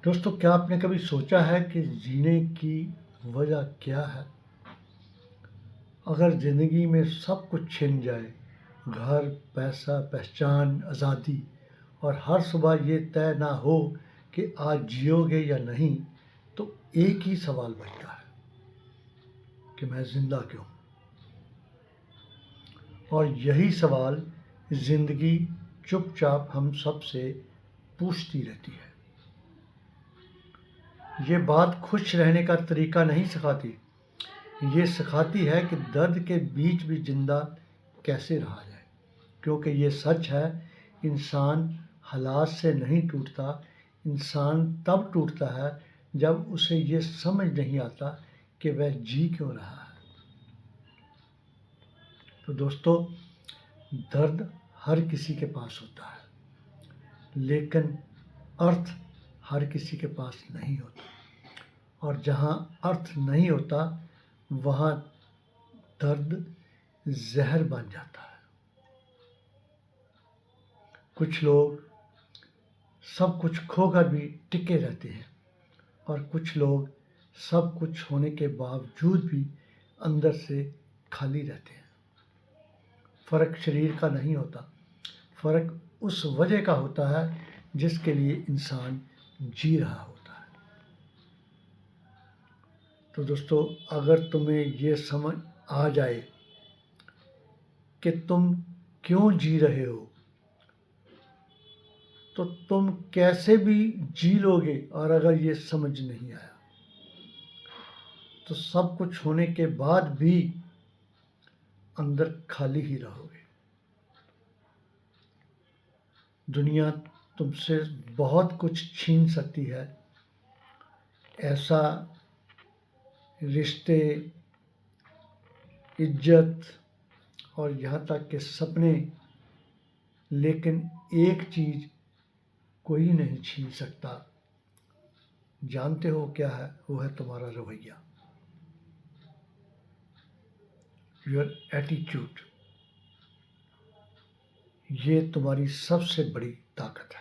दोस्तों, क्या आपने कभी सोचा है कि जीने की वजह क्या है? अगर ज़िंदगी में सब कुछ छिन जाए, घर, पैसा, पहचान, आज़ादी, और हर सुबह ये तय ना हो कि आज जियोगे या नहीं, तो एक ही सवाल बचता है कि मैं ज़िंदा क्यों? और यही सवाल ज़िंदगी चुपचाप हम सब से पूछती रहती है। ये बात खुश रहने का तरीका नहीं सिखाती, ये सिखाती है कि दर्द के बीच भी जिंदा कैसे रहा जाए। क्योंकि ये सच है, इंसान हालात से नहीं टूटता, इंसान तब टूटता है जब उसे ये समझ नहीं आता कि वह जी क्यों रहा है। तो दोस्तों, दर्द हर किसी के पास होता है, लेकिन अर्थ हर किसी के पास नहीं होता। और जहाँ अर्थ नहीं होता, वहाँ दर्द जहर बन जाता है। कुछ लोग सब कुछ खोकर भी टिके रहते हैं, और कुछ लोग सब कुछ होने के बावजूद भी अंदर से खाली रहते हैं। फ़र्क शरीर का नहीं होता, फ़र्क उस वजह का होता है जिसके लिए इंसान जी रहा होता है। तो दोस्तों, अगर तुम्हें ये समझ आ जाए कि तुम क्यों जी रहे हो, तो तुम कैसे भी जी लोगे। और अगर ये समझ नहीं आया, तो सब कुछ होने के बाद भी अंदर खाली ही रहोगे। दुनिया तुमसे बहुत कुछ छीन सकती है, ऐसा रिश्ते, इज्जत और यहाँ तक के सपने, लेकिन एक चीज़ कोई नहीं छीन सकता। जानते हो क्या है? वो है तुम्हारा रवैया, योर एटीट्यूड। ये तुम्हारी सबसे बड़ी ताकत है।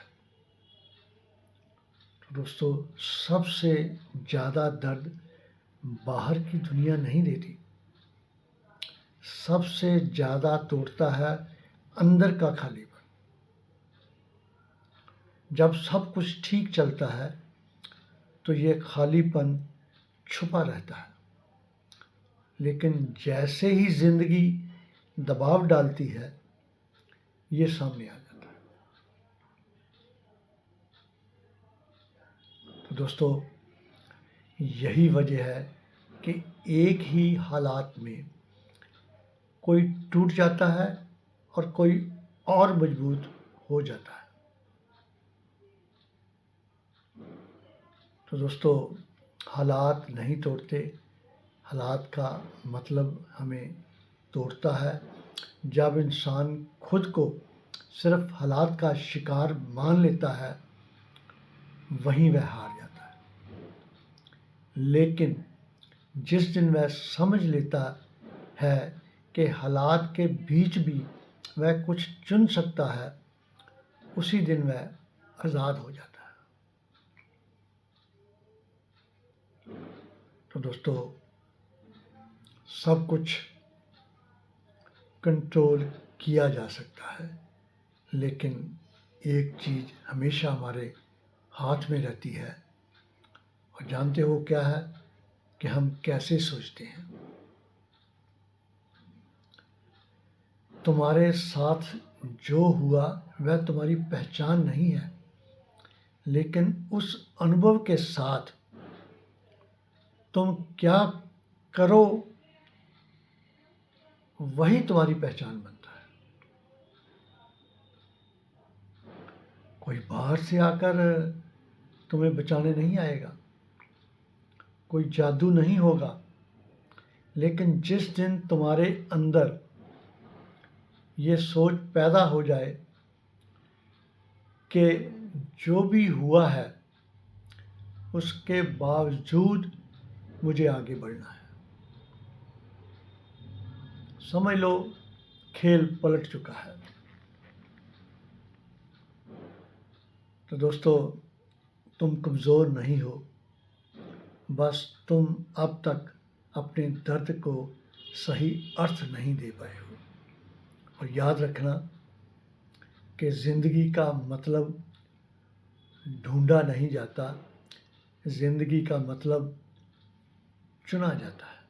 तो दोस्तों, सबसे ज़्यादा दर्द बाहर की दुनिया नहीं देती, सबसे ज़्यादा तोड़ता है अंदर का खालीपन। जब सब कुछ ठीक चलता है, तो ये खालीपन छुपा रहता है, लेकिन जैसे ही ज़िंदगी दबाव डालती है, ये सामने आ जाता है। तो दोस्तों, यही वजह है कि एक ही हालात में कोई टूट जाता है और कोई और मजबूत हो जाता है। तो दोस्तों, हालात नहीं तोड़ते, हालात का मतलब हमें तोड़ता है जब इंसान खुद को सिर्फ हालात का शिकार मान लेता है, वहीं वह हार जाता है। लेकिन जिस दिन वह समझ लेता है कि हालात के बीच भी वह कुछ चुन सकता है, उसी दिन वह आज़ाद हो जाता है। तो दोस्तों, सब कुछ कंट्रोल किया जा सकता है, लेकिन एक चीज़ हमेशा हमारे हाथ में रहती है, और जानते हो क्या है? कि हम कैसे सोचते हैं। तुम्हारे साथ जो हुआ वह तुम्हारी पहचान नहीं है, लेकिन उस अनुभव के साथ तुम क्या करो, वही तुम्हारी पहचान बनता है। कोई बाहर से आकर तुम्हें बचाने नहीं आएगा, कोई जादू नहीं होगा, लेकिन जिस दिन तुम्हारे अंदर ये सोच पैदा हो जाए कि जो भी हुआ है उसके बावजूद मुझे आगे बढ़ना है, समझ लो खेल पलट चुका है। तो दोस्तों, तुम कमज़ोर नहीं हो, बस तुम अब तक अपने दर्द को सही अर्थ नहीं दे पाए हो। और याद रखना कि ज़िंदगी का मतलब ढूंढा नहीं जाता, ज़िंदगी का मतलब चुना जाता है।